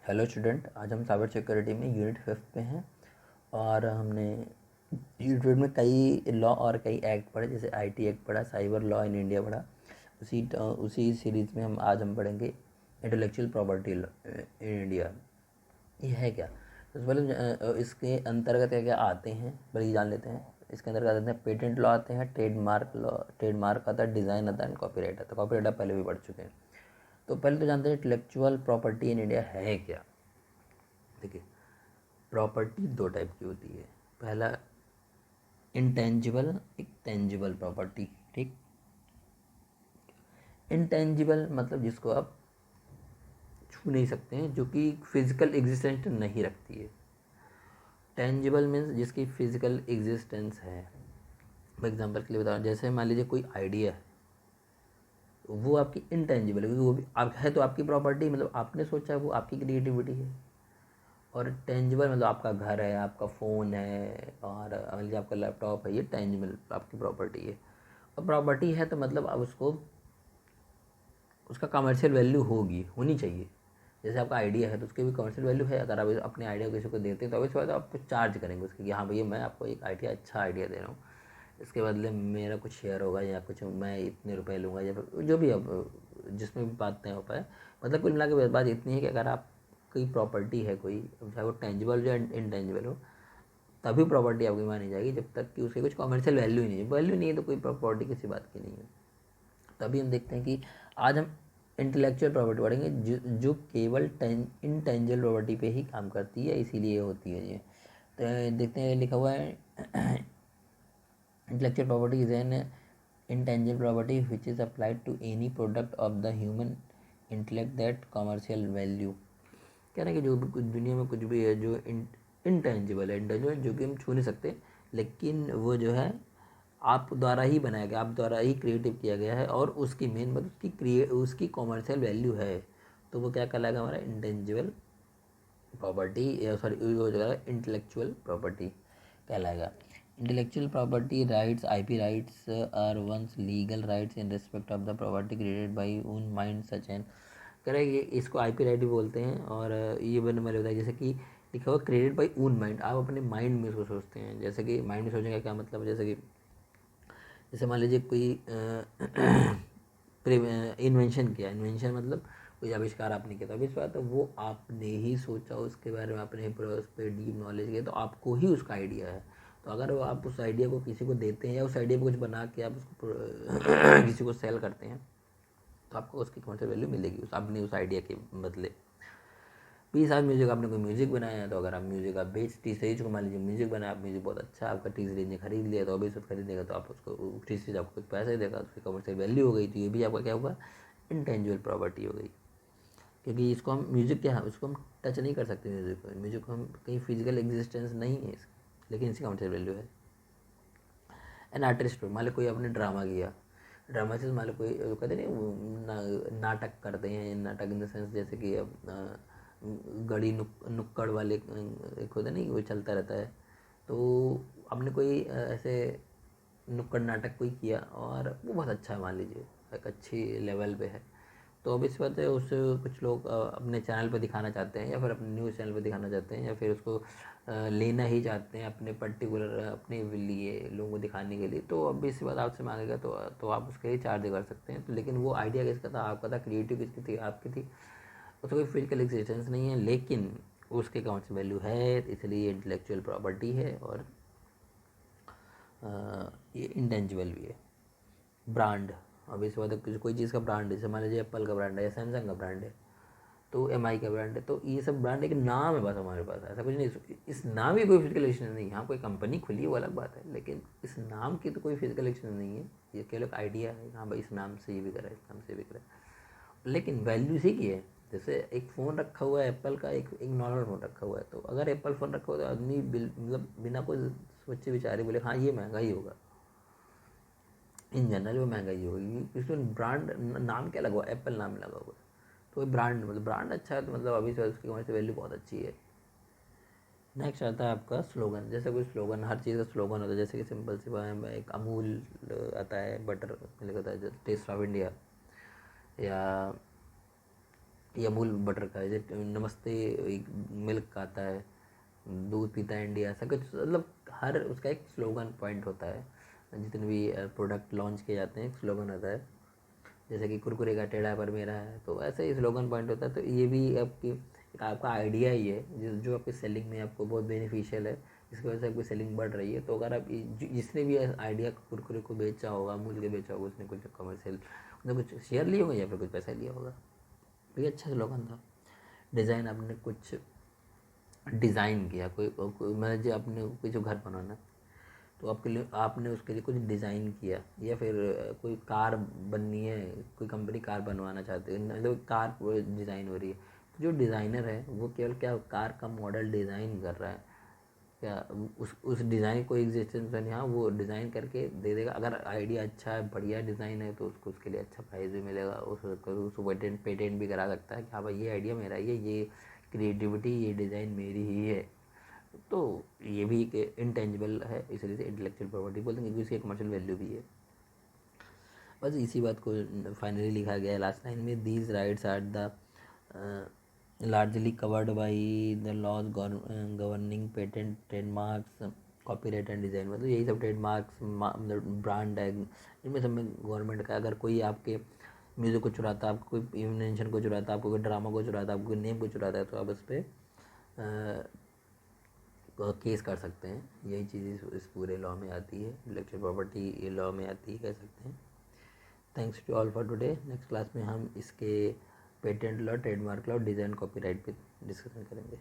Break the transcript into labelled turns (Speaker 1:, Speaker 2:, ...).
Speaker 1: Hello student, आज हम cyber security में यूनिट 5 पे हैं और हमने यूनिट 5 में कई लॉ और कई एक्ट पढ़े, जैसे आईटी एक्ट पढ़ा, साइबर लॉ इन इंडिया पढ़ा। उसी सीरीज़ में हम पढ़ेंगे इंटेलेक्चुअल प्रॉपर्टी इन इंडिया। ये है क्या? तो सबसे पहले इसके अंतर्गत क्या क्या आते हैं बल्कि जान लेते हैं। इसके अंतर्गत आते हैं पेटेंट लॉ, आते हैं ट्रेडमार्क लॉ, ट्रेडमार्क आता है, डिज़ाइन आता है, कॉपीराइट आता है। कॉपीराइट आप पहले भी पढ़ चुके हैं। तो पहले तो जानते हैं इंटेलेक्चुअल प्रॉपर्टी इन इंडिया है क्या। देखिए, प्रॉपर्टी दो टाइप की होती है। पहला इंटेंजिबल, एक टेंजिबल प्रॉपर्टी। ठीक, इंटेंजिबल मतलब जिसको आप छू नहीं सकते हैं, जो कि फिजिकल एग्जिस्टेंस नहीं रखती है। टेंजिबल मीन्स जिसकी फिजिकल एग्जिस्टेंस है। मैं एग्जांपल के लिए बता रहा हूँ, जैसे मान लीजिए कोई आइडिया है, तो वो आपकी इंटेंजिबल है, क्योंकि वो भी आप है तो आपकी प्रॉपर्टी, मतलब आपने सोचा, वो आपकी क्रिएटिविटी है। और टेंजिबल मतलब आपका घर है, आपका फ़ोन है, और मान लीजिए आपका लैपटॉप है, ये टेंजिबल आपकी प्रॉपर्टी है। और प्रॉपर्टी है तो मतलब अब उसको, उसका कमर्शियल वैल्यू होनी चाहिए। जैसे आपका आइडिया है तो उसकी भी कमर्शियल वैल्यू है। अगर आप अपने आइडिया किसी को देते हैं तो इसके बाद आपको चार्ज करेंगे उसके, कि हाँ भैया मैं आपको एक आइडिया, अच्छा आइडिया दे रहा हूँ, इसके बदले मेरा कुछ शेयर होगा या कुछ, मैं इतने रुपए लूँगा, या फिर जो भी अब जिसमें भी बात तय हो पाए। मतलब कुल मिला के बात इतनी है कि अगर आप कोई प्रॉपर्टी है कोई, चाहे वो टेंजिबल या इंटेंजिबल हो, तभी प्रॉपर्टी आपकी मानी जाएगी, जब तक कि उसकी कुछ कमर्शियल वैल्यू ही नहीं है। वैल्यू नहीं है तो कोई प्रॉपर्टी किसी बात की नहीं है। तभी हम देखते हैं कि आज हम इंटेलेक्चुअल प्रॉपर्टी पढ़ेंगे, जो केवल इंटेंजिबल प्रॉपर्टी पे ही काम करती है, इसीलिए होती है ये। तो देखते हैं, लिखा हुआ है intellectual property is an intangible property which is applied to any product of the human intellect that commercial value। कह रहे हैं कि जो भी कुछ दुनिया में कुछ भी है जो इंटेंजिबल है, इंटेंजिबल जो कि हम छू नहीं सकते, लेकिन वो जो है आप द्वारा ही बनाया गया, आप द्वारा ही क्रिएटिव किया गया है, और उसकी मेन बात उसकी कॉमर्शियल वैल्यू है, तो वो क्या कहलाएगा, हमारा इंटेंजिबल प्रॉपर्टी, सॉरी वो जो है इंटेलेक्चुअल प्रॉपर्टी कहलाएगा। Intellectual property rights, IP rights are ones legal rights in respect of the property created by own mind such and. कह रहे हैं इसको आईपी राइट भी बोलते हैं। और ये मैंने बताया, जैसे कि लिखा हुआ क्रिएटेड बाय ओन माइंड, आप अपने माइंड में इसको सोचते हैं। जैसे कि माइंड में सोचने का क्या मतलब, जैसे मान लीजिए कोई इन्वेंशन किया, इन्वेंशन मतलब कोई आविष्कार आपने किया, तो आविष्कार तो वो आपने ही सोचा, उसके बारे में आपने पूरा उस पर डीप नॉलेज किया, तो आपको ही उसका आइडिया है। तो अगर वो आप उस आइडिया को किसी को देते हैं, या उस आइडिया को कुछ बना के आप उसको किसी को सेल करते हैं, तो आपको उसकी कौन सी वैल्यू मिलेगी उस अपने उस आइडिया के बदले। 20 साल म्यूजिक, आपने कोई म्यूजिक बनाया है, तो अगर आप म्यूजिक आप बेच टी सीरीज को, मान लीजिए म्यूजिक बनाया, आप म्यूजिक बहुत अच्छा, आपका टी सीरीज ने खरीद लिया, तो अभी सब खरीदेगा तो आप उसको टी सीरीज आपको कुछ पैसे देगा, तो उसकी कमर्शियल वैल्यू हो गई। तो ये भी आपका क्या हुआ, इंटेंजिबल प्रॉपर्टी हो गई। क्योंकि इसको हम म्यूजिक क्या है, उसको हम टच नहीं कर सकते, म्यूजिक को हम कहीं फिजिकल एग्जिस्टेंस नहीं है इसकी, लेकिन इसकी कमर्शियल वैल्यू है। एन आर्टिस्ट, मान लो कोई आपने ड्रामा किया, ड्रामा से मान लो कोई कहते नहीं नाटक करते हैं, नाटक इन द सेंस जैसे कि अब गड़ी नुक्कड़ वाले एक होते नहीं, वो चलता रहता है। तो आपने कोई ऐसे न्नुक्कड़ नाटक कोई किया और वो बहुत अच्छा है, मान लीजिए एक अच्छी लेवल पे है, तो अब इस बात है उस कुछ लोग अपने चैनल पे दिखाना चाहते हैं, या फिर अपने न्यूज़ चैनल पे दिखाना चाहते हैं, या फिर उसको लेना ही चाहते हैं अपने पर्टिकुलर अपने लिए लोगों को दिखाने के लिए। तो अब इसी बात आपसे मांगेगा तो आप उसके लिए चार्ज कर सकते हैं। तो लेकिन वो आइडिया किसका था, आपका था, क्रिएटिव किसकी थी, आपकी थी। उसका कोई फिजिकल एग्जिस्टेंस नहीं है, लेकिन उसके कौन सी वैल्यू है, इसलिए इंटेलेक्चुअल प्रॉपर्टी है। और ये इंटेंजिबल भी है। ब्रांड, अब इस बात कोई चीज़ का ब्रांड है, जैसे मान लीजिए एप्पल का ब्रांड है, या सैमसंग का ब्रांड है, तो एमआई का ब्रांड है, तो ये सब ब्रांड एक नाम है बस हमारे पास, ऐसा कुछ नहीं। इस नाम की कोई फिजिकल एक्शन नहीं है। हाँ, कोई कंपनी खुली है वो अलग बात है, लेकिन इस नाम की तो कोई फिजिकल एक्शन नहीं है। ये केवल एक आइडिया है, हाँ भाई इस नाम से ये भी करा है, इस नाम से भी करा है, लेकिन वैल्यू इसी की है। जैसे एक फ़ोन रखा हुआ है एप्पल का, एक नॉर्मल फ़ोन रखा हुआ है, तो अगर एप्पल फ़ोन रखा हुआ है तो आदमी मतलब बिना कोई सोचे विचारे बोले हाँ ये महंगा ही होगा, इन जनरल वो महंगा ही होगी। इसमें ब्रांड नाम क्या लगा हुआ, एप्पल नाम लगा हुआ है, तो ब्रांड मतलब ब्रांड अच्छा है, तो मतलब अभी से उसकी कमर्शियल वैल्यू बहुत अच्छी है। नेक्स्ट आता है आपका स्लोगन। जैसे कोई स्लोगन, हर चीज़ का स्लोगन होता है, जैसे कि सिंपल सी बात है, एक अमूल आता है, बटर लिखा होता है टेस्ट ऑफ इंडिया, या या अमूल बटर का, जैसे नमस्ते एक मिल्क का आता है, दूध पीता है इंडिया, ऐसा कुछ, मतलब हर उसका एक स्लोगन पॉइंट होता है। जितने भी प्रोडक्ट लॉन्च किए जाते हैं एक स्लोगन होता है, जैसे कि कुरकुरे का टेढ़ा पर मेरा है, तो ऐसे ही स्लोगन पॉइंट होता है। तो ये भी आपका आइडिया ही है जो आपकी सेलिंग में आपको बहुत बेनिफिशियल है, जिसकी वजह से आपकी सेलिंग बढ़ रही है। तो अगर आप जिसने भी आइडिया कुरकुरे को बेचा होगा, अमूल के बेचा होगा, उसने कुछ कमर्शियल, उसने कुछ शेयर लिए होंगे या फिर कुछ पैसा लिया होगा। तो ये अच्छा स्लोगन था। डिज़ाइन, आपने कुछ डिज़ाइन किया, मतलब जो आपने कोई जो घर बनाना है, तो आपके लिए आपने उसके लिए कुछ डिज़ाइन किया, या फिर कोई कार बननी है, कोई कंपनी कार बनवाना चाहती है, मतलब कार डिज़ाइन हो रही है, तो जो डिज़ाइनर है वो केवल क्या कार का मॉडल डिज़ाइन कर रहा है, क्या उस डिज़ाइन को एग्जिस्टेंस नहीं, हाँ वो डिज़ाइन करके दे देगा। अगर आइडिया अच्छा है, बढ़िया डिज़ाइन है, तो उसको उसके लिए अच्छा प्राइस भी मिलेगा, उसको पेटेंट भी करा सकता है कि हाँ भाई ये आइडिया मेरा ही है, ये क्रिएटिविटी, ये डिज़ाइन मेरी ही है। तो ये भी एक इंटेंजिबल है, इसलिए से इंटेलेक्चुअल प्रॉपर्टी बोलते हैं, क्योंकि इसकी कमर्शियल वैल्यू भी है। बस इसी बात को फाइनली लिखा गया है लास्ट लाइन में, these rights are the largely covered by the laws governing patent, trademarks, copyright and design. मतलब यही सब ट्रेडमार्क्स, मतलब ब्रांड है, इनमें सब में गवर्नमेंट का, अगर कोई आपके म्यूज़िक को चुराता है, आपको कोई इन्वेंशन को चुराता है, आपको कोई ड्रामा को चुराता है, आपको कोई नेम को चुराता है, तो आप उस पर केस कर सकते हैं। यही चीज़ इस पूरे लॉ में आती है, इंटेलेक्चुअल प्रॉपर्टी ये लॉ में आती है, कह सकते हैं। Thanks to all for today. Next class में हम इसके patent law, trademark law, design, copyright पे डिस्कशन करेंगे।